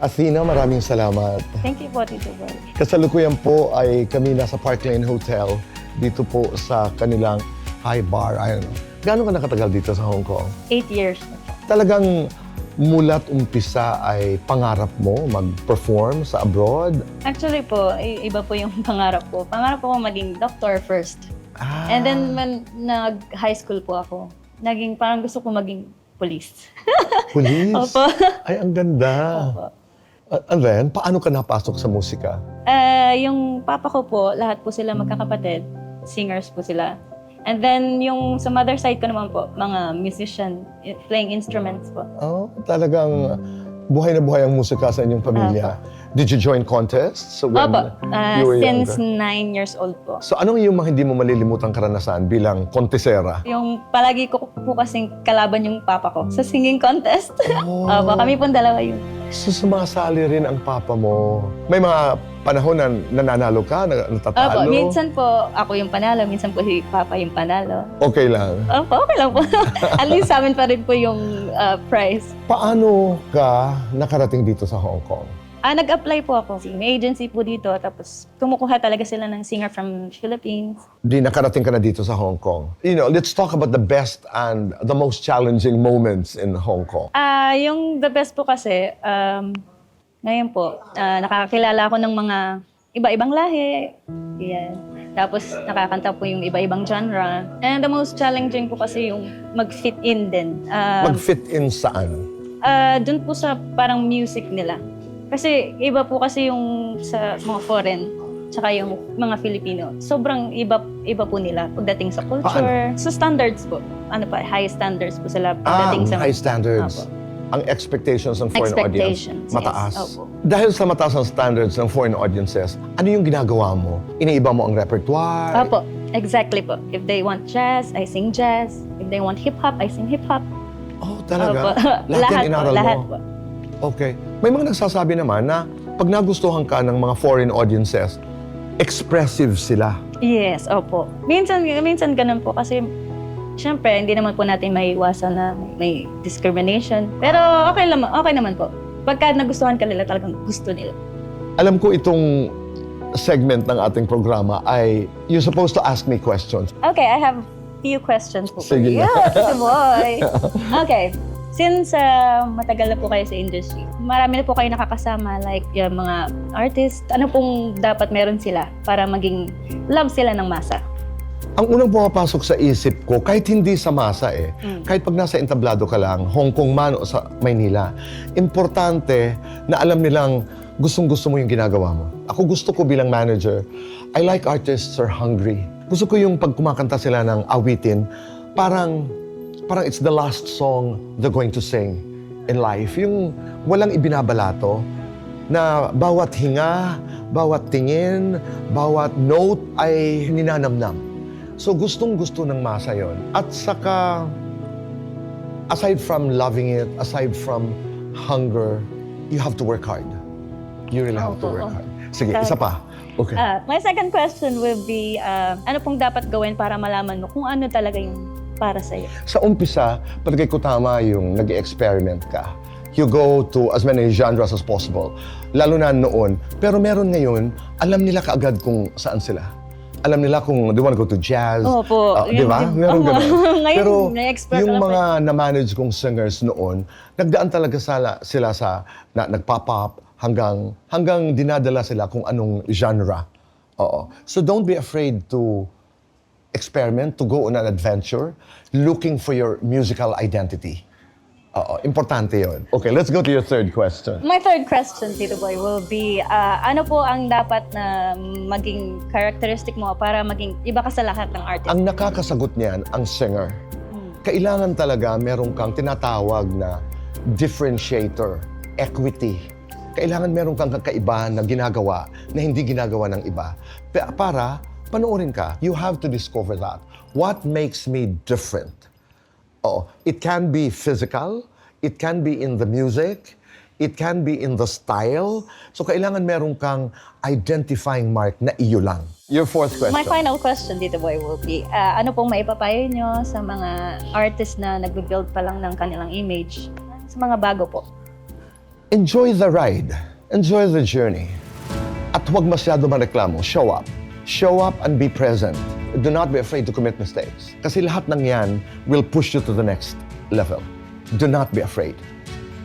Athena, maraming salamat. Thank you po, Tito Boy. Kasalukuyan po ay kami nasa Park Lane Hotel dito po sa kanilang high bar. Ayun. Gaano ka nakatagal dito sa Hong Kong? 8 years na po. Talagang mula't umpisa ay pangarap mo mag-perform sa abroad? Actually po, iba po yung pangarap ko. Pangarap ko maging doctor first. And then when nag-high school po ako, parang gusto ko maging police. Police? Opo. Ay, ang ganda. Opo. And then, paano ka napasok sa musika? Yung papa ko po, lahat po sila magkakapatid. Singers po sila. And then yung sa mother side ko naman po, mga musician, playing instruments po. Oh, talagang buhay na buhay ang musika sa inyong pamilya. Did you join contests when Opo, you were since younger? 9 years old po. So anong yung mga hindi mo malilimutang karanasan bilang kontesera? Yung palagi ko po kasing kalaban yung papa ko sa singing contest. Oh. Opo, kami pong dalawa yun. So sumasali rin ang papa mo. May mga panahon na nananalo ka, natatalo? Opo, minsan po ako yung panalo, minsan po si papa yung panalo. Okay lang. Opo, okay lang po. At least sa amin pa rin po yung prize. Paano ka nakarating dito sa Hong Kong? Nag-apply po ako. May agency po dito, tapos kumukuha talaga sila ng singer from Philippines. Di nakarating ka na dito sa Hong Kong. You know, let's talk about the best and the most challenging moments in Hong Kong. Yung the best po kasi, ngayon po, nakakakilala ako ng mga iba-ibang lahi. Yan. Tapos nakakanta po yung iba-ibang genre. And the most challenging po kasi yung mag-fit in din. Mag-fit in saan? Doon po sa parang music nila. Kasi iba po kasi yung sa mga foreign, tsaka yung mga Filipino. Sobrang iba po nila pagdating sa culture. Sa standards po. High standards po sila pagdating sa... high standards. Opo. Ang expectations ng foreign audience, Expectations, mataas. yes. Opo. Dahil sa mataas ang standards ng foreign audiences, ano yung ginagawa mo? Iniiba mo ang repertoire? Opo, exactly po. If they want jazz, I sing jazz. If they want hip-hop, I sing hip-hop. Oh, talaga? Opo. Lahat yan inaral lahat mo? po. Okay. May mga nagsasabi naman na pag nagustuhan ka ng mga foreign audiences, expressive sila. Yes, opo. Minsan ganun po kasi syempre hindi naman po natin maiiwasan na may discrimination. Pero okay naman po. Pagka nagustuhan ka nila, talagang gusto nila. Alam ko itong segment ng ating programa ay you're supposed to ask me questions. Okay, I have few questions po. Sige na. Tito Boy. Okay. Since matagal na po kayo sa industry, marami na po kayo nakakasama, like yung mga artist, ano pong dapat meron sila para maging love sila ng masa? Ang unang pumapasok sa isip ko, kahit hindi sa masa kahit pag nasa entablado ka lang, Hong Kong man o sa Maynila, importante na alam nilang gustong-gusto mo yung ginagawa mo. Ako gusto ko bilang manager, I like artists are hungry. Gusto ko yung pag kumakanta sila ng awitin, parang it's the last song they're going to sing in life. Yung walang ibinabalato na bawat hinga, bawat tingin, bawat note ay ninanamnam. So gustong-gusto ng masa yon. At saka, aside from loving it, aside from hunger, you have to work hard. You really have to work hard. Sige, isa pa. Okay. My second question will be, ano pong dapat gawin para malaman mo kung ano talaga yung para sa'yo? Sa umpisa, palagay ko tama yung nag-experiment ka. You go to as many genres as possible. Lalo na noon. Pero meron ngayon, alam nila kaagad kung saan sila. Alam nila kung they wanna go to jazz. Opo. Di ba? Meron ganun. Ngayon, Pero na-expert yung na lang mga na-manage kong singers noon, nagdaan talaga sila sa nagpa-pop hanggang dinadala sila kung anong genre. Oo. So don't be afraid to experiment, to go on an adventure, looking for your musical identity. Oo, importante yun. Okay, let's go to your third question. My third question, Tito Boy, will be, ano po ang dapat na maging characteristic mo para maging iba ka sa lahat ng artist? Ang nakakasagot niyan, ang singer. Kailangan talaga meron kang tinatawag na differentiator, equity. Kailangan meron kang kakaiba na ginagawa na hindi ginagawa ng iba. Para panoorin ka, you have to discover that. What makes me different? Oh, it can be physical, it can be in the music, it can be in the style. So kailangan meron kang identifying mark na iyo lang. Your fourth question. My final question, Tito Boy, will be, ano pong maipapayo nyo sa mga artist na nagbe-build pa lang ng kanilang image? Sa mga bago po. enjoy the ride. Enjoy the journey. At huwag masyado mareklamo. Show up. Show up and be present. Do not be afraid to commit mistakes. Kasi lahat ng yan will push you to the next level. Do not be afraid.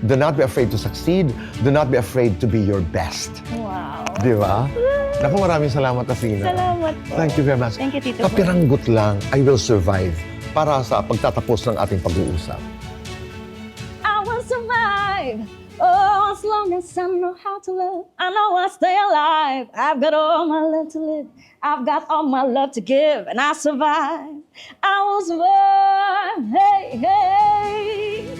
Do not be afraid to succeed. Do not be afraid to be your best. Wow. Di ba? Naku, maraming salamat, Athena. Salamat po. Thank you very much. Thank you, Tito Boy. Kapiranggot lang, I will survive para sa pagtatapos ng ating pag-uusap. I will survive. Oh, as long as I know how to live, I know I'll stay alive. I've got all my love to live. I've got all my love to give, and I survive. I will survive. Hey, hey.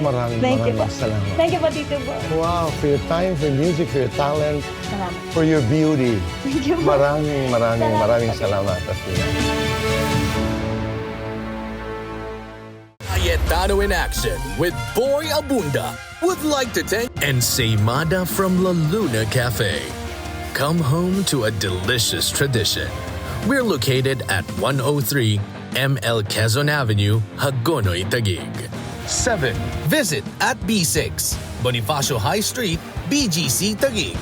Maraming Thank you po. salamat. Thank you po, Tito Boy. Wow, for your time, for your music, for your talent, Salamat. for your beauty. Thank you po. Maraming salamat, Athena. Cayetano in action with Boy Abunda would like to thank Ensaymada from La Luna Cafe. Come home to a delicious tradition. We're located at 103 ML Quezon Avenue, Hagonoy, Taguig. 7. Visit at B6, Bonifacio High Street, BGC, Taguig.